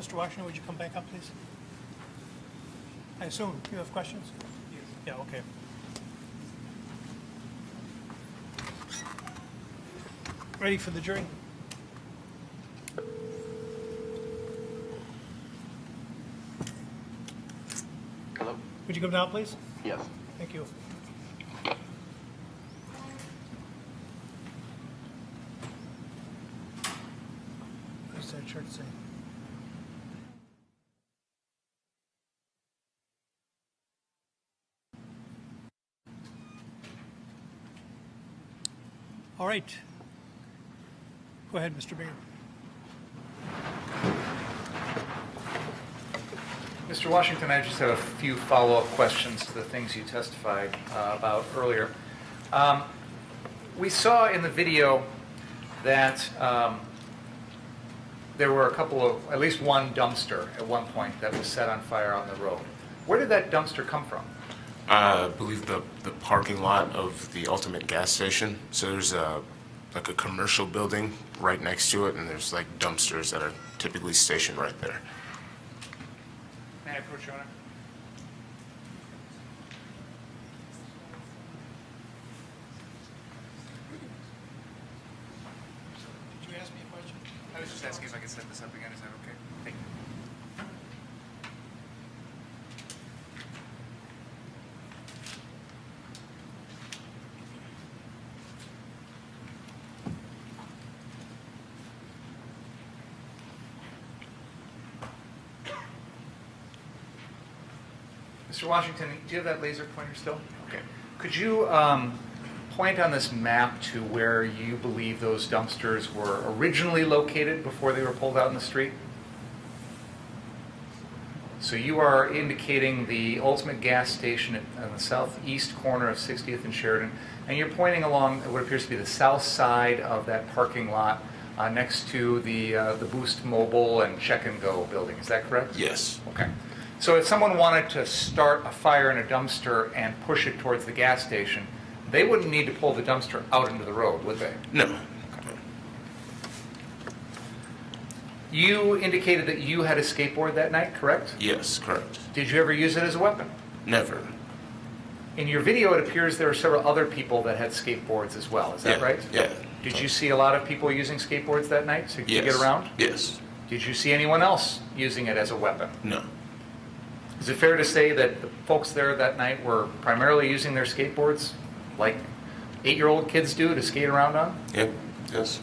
Mr. Washington, would you come back up, please? I assume you have questions? Yes. Yeah, okay. Ready for the jury? Hello? Would you come down, please? Yes. Thank you. What does that shirt say? All right. Go ahead, Mr. Binger. Mr. Washington, I just have a few follow-up questions to the things you testified about earlier. We saw in the video that there were at least one dumpster at one point that was set on fire on the road. Where did that dumpster come from? I believe the parking lot of the Ultimate gas station. So there's like a commercial building right next to it, and there's like dumpsters that are typically stationed right there. May I approach, Your Honor? Did you ask me a question? I was just asking if I could set this up again. Is that okay? Thank you. Mr. Washington, do you have that laser pointer still? Okay. Could you point on this map to where you believe those dumpsters were originally located before they were pulled out in the street? So you are indicating the Ultimate gas station on the southeast corner of 60th and Sheridan, and you're pointing along what appears to be the south side of that parking lot next to the Boost Mobile and Check and Go building. Is that correct? Yes. Okay. So if someone wanted to start a fire in a dumpster and push it towards the gas station, they wouldn't need to pull the dumpster out into the road, would they? No. You indicated that you had a skateboard that night, correct? Yes, correct. Did you ever use it as a weapon? Never. In your video, it appears there are several other people that had skateboards as well. Is that Yeah, right? yeah. Did you see a lot of people using skateboards that night to Yes. get around? Yes. Did you see anyone else using it as a weapon? No. Is it fair to say that the folks there that night were primarily using their skateboards like 8-year-old kids do to skate around on? Yep. Yes.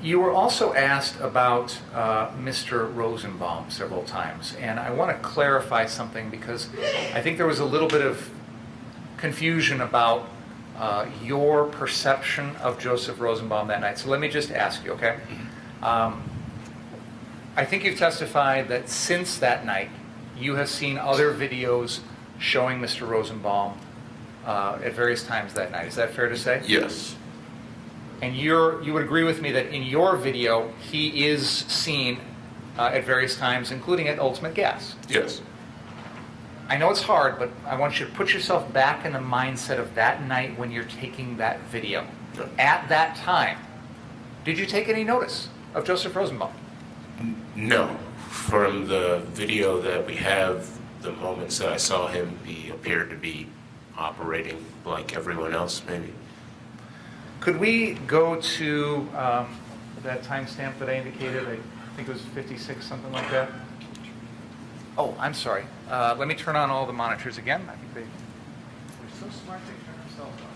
You were also asked about Mr. Rosenbaum several times, and I want to clarify something because I think there was a little bit of confusion about your perception of Joseph Rosenbaum that night. So let me just ask you, okay? I think you've testified that since that night, you have seen other videos showing Mr. Rosenbaum at various times that night. Is that fair to say? Yes. And you would agree with me that in your video, he is seen at various times, including at Ultimate Gas. Yes. I know it's hard, but I want you to put yourself back in the mindset of that night when you're taking that video. Okay. At that time, did you take any notice of Joseph Rosenbaum? No. From the video that we have, the moments that I saw him, he appeared to be operating like everyone else, maybe. Could we go to that timestamp that I indicated? I think it was 56, something like that. Oh, I'm sorry. Let me turn on all the monitors again. I think they're so smart they turn themselves on.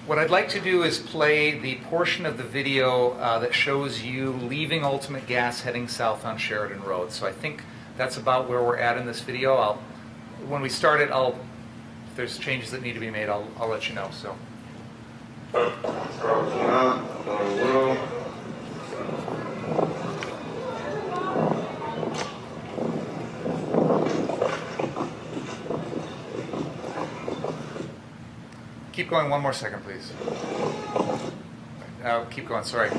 What I'd like to do is play the portion of the video that shows you leaving Ultimate Gas heading south on Sheridan Road. So I think that's about where we're at in this video. When we start it, if there's changes that need to be made, I'll let you know. So. Keep going 1 more second, please. Keep going, sorry.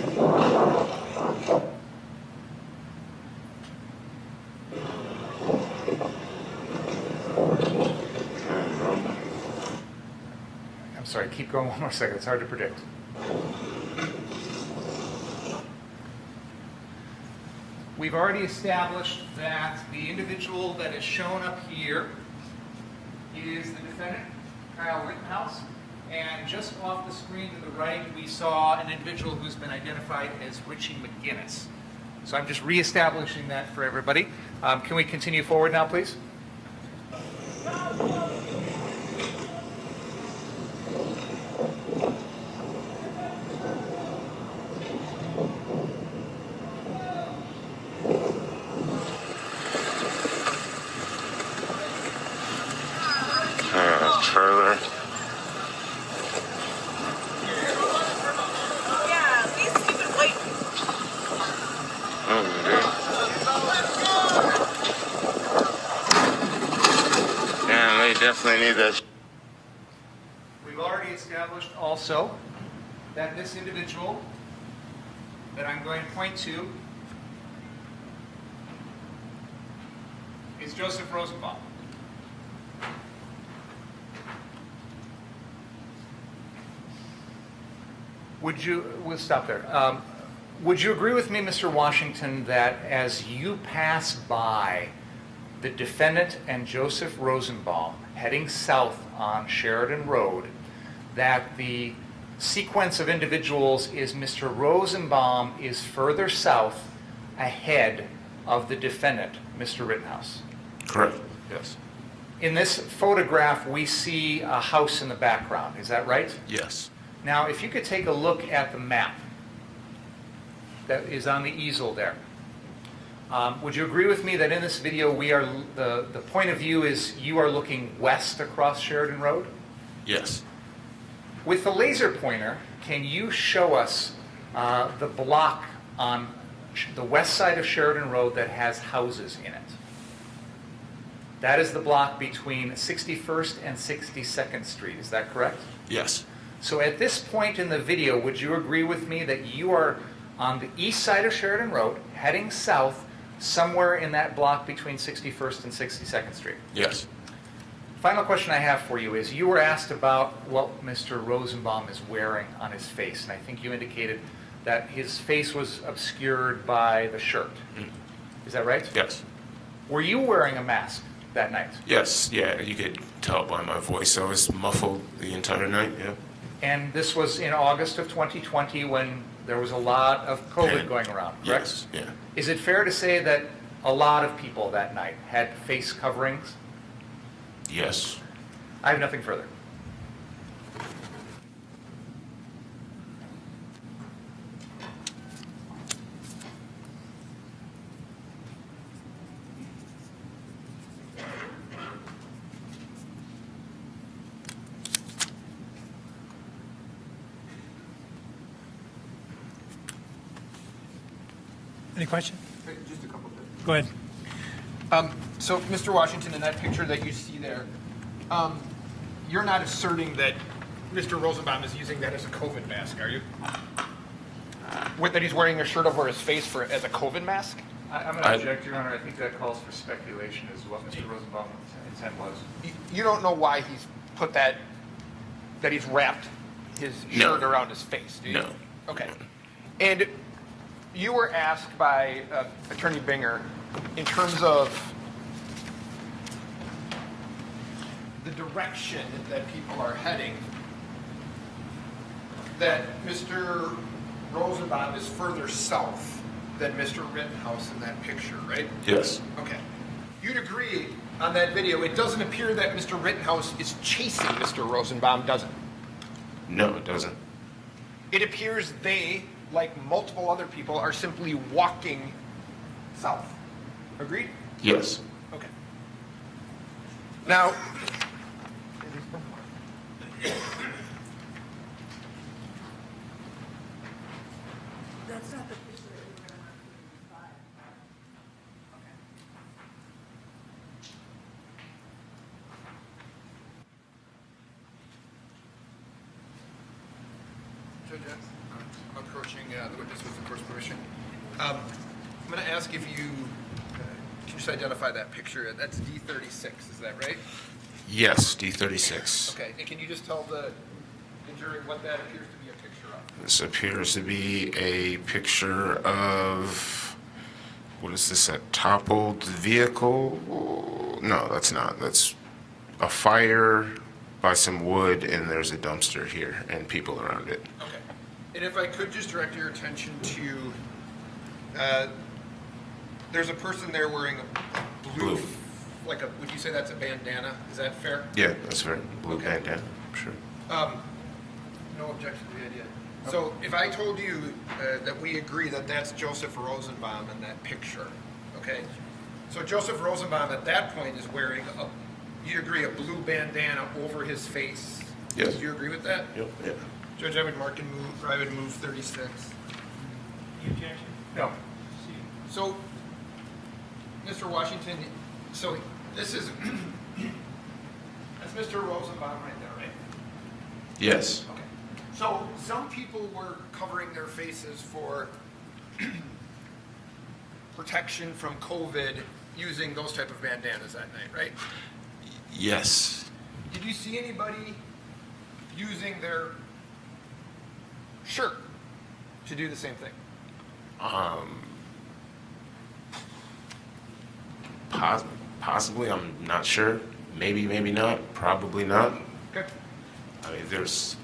I'm sorry, keep going 1 more second. It's hard to predict. We've already established that the individual that is shown up here is the defendant, Kyle Rittenhouse. And just off the screen to the right, we saw an individual who's been identified as Richie McGinnis. So I'm just reestablishing that for everybody. Can we continue forward now, please? Trailer. Yeah, these stupid white. Oh, dude. Yeah, they definitely need that. We've already established also that this individual that I'm going to point to is Joseph Rosenbaum. We'll stop there. Would you agree with me, Mr. Washington, that as you pass by the defendant and Joseph Rosenbaum heading south on Sheridan Road, that the sequence of individuals is Mr. Rosenbaum is further south ahead of the defendant, Mr. Rittenhouse? Correct. Yes. In this photograph, we see a house in the background. Is that right? Yes. Now, if you could take a look at the map that is on the easel there. Would you agree with me that in this video, the point of view is you are looking west across Sheridan Road? Yes. With the laser pointer, can you show us the block on the west side of Sheridan Road that has houses in it? That is the block between 61st and 62nd Street. Is that correct? Yes. So at this point in the video, would you agree with me that you are on the east side of Sheridan Road, heading south, somewhere in that block between 61st and 62nd Street? Yes. Final question I have for you is, you were asked about what Mr. Rosenbaum is wearing on his face, and I think you indicated that his face was obscured by the shirt. Is that right? Yes. Were you wearing a mask that night? Yes. Yeah, you could tell by my voice. I was muffled the entire night. Yeah. And this was in August of 2020 when there was a lot of COVID going around, correct? Yes. Yeah. Is it fair to say that a lot of people that night had face coverings? Yes. I have nothing further. Any question? Just a couple things. Go ahead. So, Mr. Washington, in that picture that you see there, you're not asserting that Mr. Rosenbaum is using that as a COVID mask, are you? That he's wearing a shirt over his face as a COVID mask? I'm going to object, Your Honor. I think that calls for speculation as to what Mr. Rosenbaum's intent was. You don't know why he's put that he's wrapped his shirt around his face, do you? No. Okay. And you were asked by Attorney Binger in terms of the direction that people are heading, that Mr. Rosenbaum is further south than Mr. Rittenhouse in that picture, right? Yes. Okay. You'd agree on that video, it doesn't appear that Mr. Rittenhouse is chasing Mr. Rosenbaum, does it? No, it doesn't. It appears they, like multiple other people, are simply walking south. Agreed? Yes. Okay. Now, That's not the picture that we were on 5. approaching the witness with the court's permission. I'm going to ask if you can just identify that picture. That's D36, is that right? Yes, D36. Okay, and can you just tell the jury what that appears to be a picture of? This appears to be a picture of, what is this, a toppled vehicle? No, that's not. That's a fire by some wood, and there's a dumpster here and people around it. Okay. And if I could just direct your attention to, there's a person there wearing a blue, like a, would you say that's a bandana? Is that fair? Yeah, that's right. Blue Okay. bandana, sure. No objection to the idea. So if I told you that we agree that that's Joseph Rosenbaum in that picture, okay? So Joseph Rosenbaum at that point is wearing you agree, a blue bandana over his face? Yes. Do you agree with that? Yep. Yeah. Judge, I would move 36. Any objection? No. So, Mr. Washington, so this is, that's Mr. Rosenbaum right there, right? Yes. Okay. So some people were covering their faces for protection from COVID using those type of bandanas that night, right? Yes. Did you see anybody using their shirt to do the same thing? Possibly, I'm not sure. Maybe, maybe not. Probably not. Okay. I mean, there's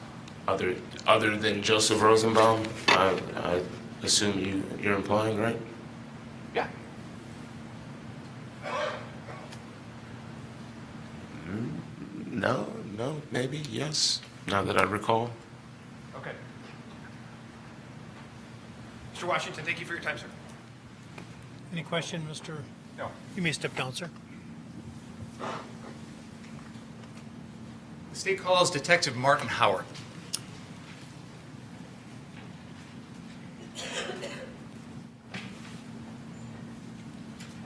other than Joseph Rosenbaum. I assume you're implying, right? Yeah. No, maybe, yes. Now that I recall. Okay. Mr. Washington, thank you for your time, sir. Any question, Mr.? No. You may step down, sir. The state calls Detective Martin Howard.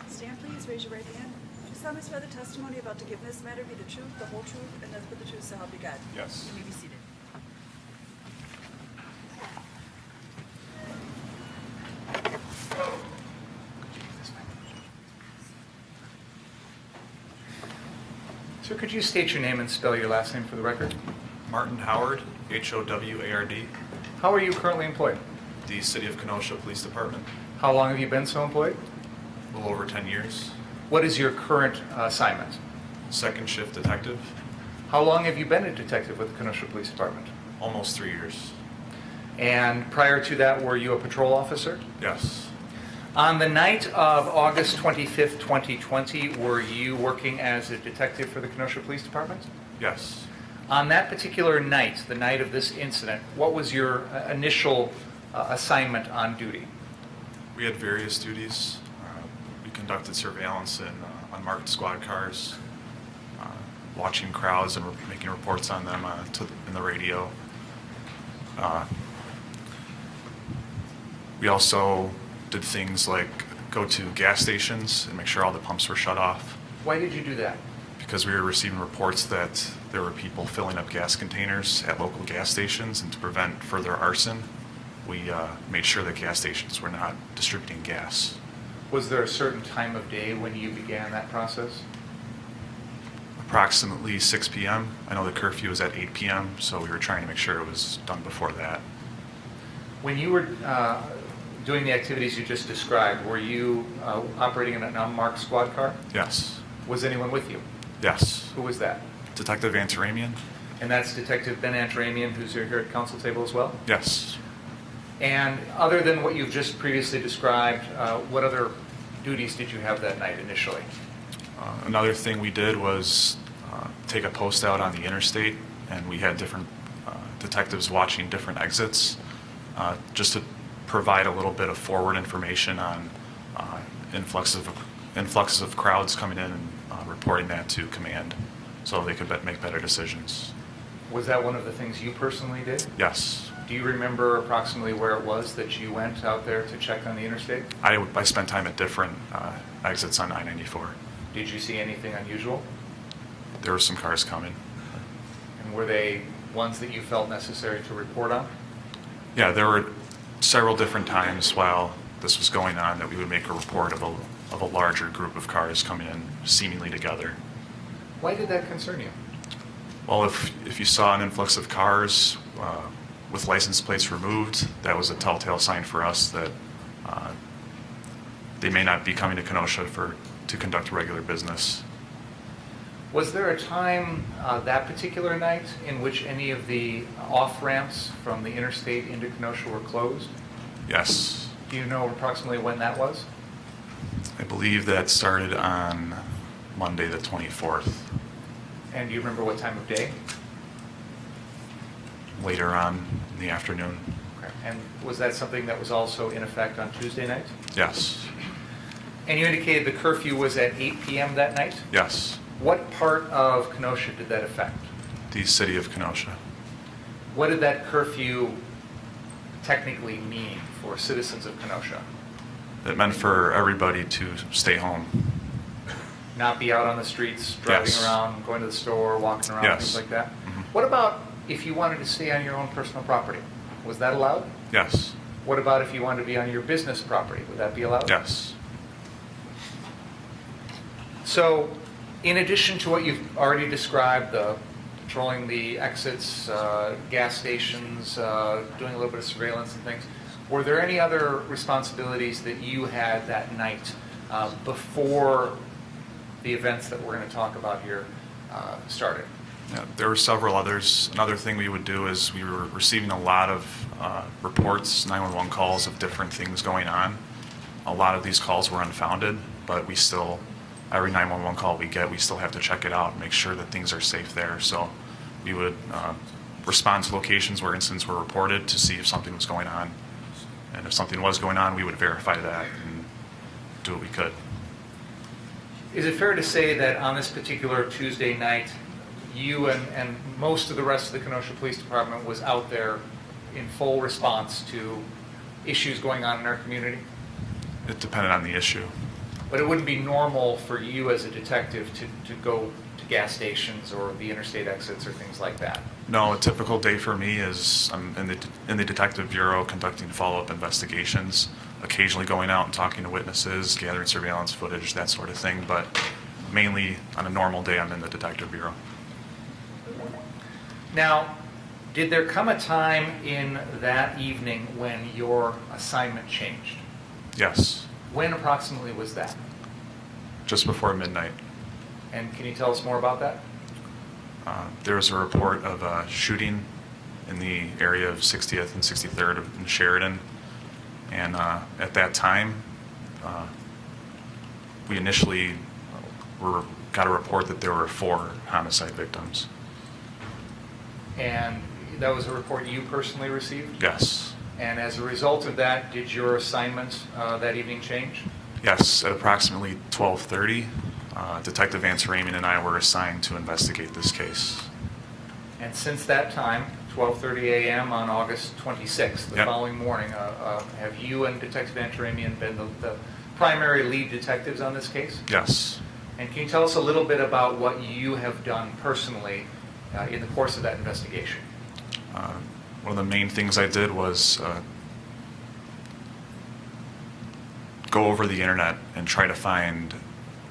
Stand, please. Raise your right hand. Do you solemnly swear the testimony about to give in this matter be the truth, the whole truth, and nothing but the truth, so help you God? Yes. You may be seated. Sir, could you state your name and spell your last name for the record? Martin Howard, Howard, How are you currently employed? the City of Kenosha Police Department, How long have you been so employed? a little over 10 years. What is your current assignment? Second shift detective, How long have you been a detective with the Kenosha Police Department? almost 3 years. And prior to that, were you a patrol officer? Yes, On the night of August 25th, 2020, were you working as a detective for the Kenosha Police Department? yes. On that particular night, the night of this incident, what was your initial assignment on duty? We had various duties. We conducted surveillance in unmarked squad cars, watching crowds and making reports on them in the radio. We also did things like go to gas stations and make sure all the pumps were shut off, Why did you do that? because we were receiving reports that there were people filling up gas containers at local gas stations, and to prevent further arson, we made sure that gas stations were not distributing gas. Was there a certain time of day when you began that process? Approximately 6 p.m. I know the curfew was at 8 p.m., so we were trying to make sure it was done before that. When you were doing the activities you just described, were you operating in an unmarked squad car? Yes. Was anyone with you? Yes. Who was that? Detective Antaramian? And that's Detective Ben Antaramian, who's here at council table as well? Yes. And other than what you've just previously described, what other duties did you have that night initially? Another thing we did was take a post out on the interstate, and we had different detectives watching different exits just to provide a little bit of forward information on influxes of crowds coming in and reporting that to command so they could make better decisions. Was that one of the things you personally did? Yes. Do you remember approximately where it was that you went out there to check on the interstate? I spent time at different exits on I-94. Did you see anything unusual? There were some cars coming. And were they ones that you felt necessary to report on? Yeah, there were several different times while this was going on that we would make a report of a larger group of cars coming in seemingly together. Why did that concern you? Well, if you saw an influx of cars with license plates removed, that was a telltale sign for us that they may not be coming to Kenosha to conduct regular business. Was there a time that particular night in which any of the off-ramps from the interstate into Kenosha were closed? Yes. Do you know approximately when that was? I believe that started on Monday the 24th. And do you remember what time of day? Later on in the afternoon. Okay. And was that something that was also in effect on Tuesday night? Yes. And you indicated the curfew was at 8 p.m. that night? Yes. What part of Kenosha did that affect? The city of Kenosha. What did that curfew technically mean for citizens of Kenosha? It meant for everybody to stay home. Not be out on the streets, driving Yes. around, going to the store, walking around, Yes. things like that? Mhm. What about if you wanted to stay on your own personal property? Was that allowed? Yes. What about if you wanted to be on your business property? Would that be allowed? Yes. So, in addition to what you've already described, the patrolling the exits, gas stations, doing a little bit of surveillance and things, were there any other responsibilities that you had that night before the events that we're going to talk about here started? Yeah, there were several others. Another thing we would do is we were receiving a lot of reports, 911 calls of different things going on. A lot of these calls were unfounded, but we still, every 911 call we get, we still have to check it out and make sure that things are safe there. So we would respond to locations where incidents were reported to see if something was going on. And if something was going on, we would verify that and do what we could. Is it fair to say that on this particular Tuesday night, you and most of the rest of the Kenosha Police Department was out there in full response to issues going on in our community? It depended on the issue. But it wouldn't be normal for you as a detective to go to gas stations or the interstate exits or things like that? No, a typical day for me is I'm in the detective bureau conducting follow-up investigations, occasionally going out and talking to witnesses, gathering surveillance footage, that sort of thing, but mainly on a normal day I'm in the detective bureau. Now, did there come a time in that evening when your assignment changed? Yes, When approximately was that? just before midnight. And can you tell us more about that? There was a report of a shooting in the area of 60th and 63rd in Sheridan, and at that time, we initially got a report that there were 4 homicide victims. And that was a report you personally received? Yes. And as a result of that, did your assignment that evening change? Yes, at approximately 12:30, Detective Vance Raymond and I were assigned to investigate this case. And since that time, 12:30 a.m. on August 26th, the Yep. following morning, have you and Detective Antaramian been the primary lead detectives on this case? Yes. And can you tell us a little bit about what you have done personally in the course of that investigation? One of the main things I did was go over the internet and try to find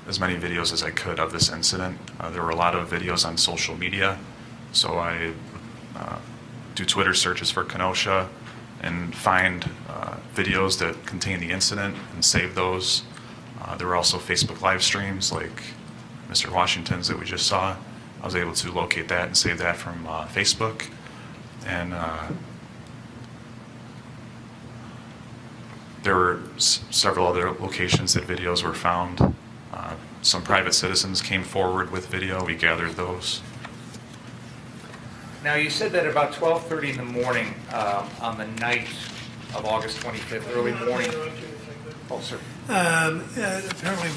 as many videos as I could of this incident. There were a lot of videos on social media, so I do Twitter searches for Kenosha and find videos that contain the incident and save those. There were also Facebook live streams like Mr. Washington's that we just saw. I was able to locate that and save that from Facebook. And there were several other locations that videos were found. Some private citizens came forward with video. We gathered those. Now, you said that about 12:30 in the morning on the night of August 25th, early morning. Oh, sir. Apparently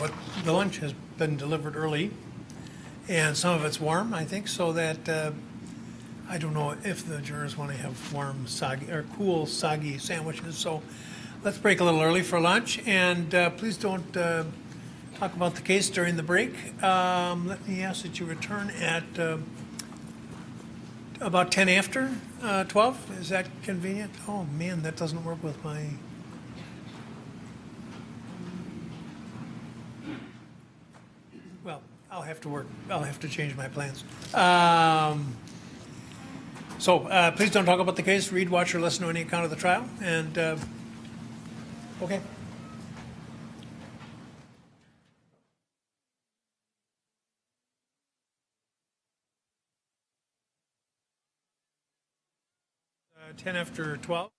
the lunch has been delivered early, and some of it's warm, I think, so that I don't know if the jurors want to have warm, soggy, or cool, soggy sandwiches. So let's break a little early for lunch, and please don't talk about the case during the break. Let me ask that you return at about 10 after 12? Is that convenient? Oh, man, that doesn't work with my... Well, I'll have to change my plans. So please don't talk about the case, read, watch, or listen to any account of the trial, and, okay. Uh, 10 after 12.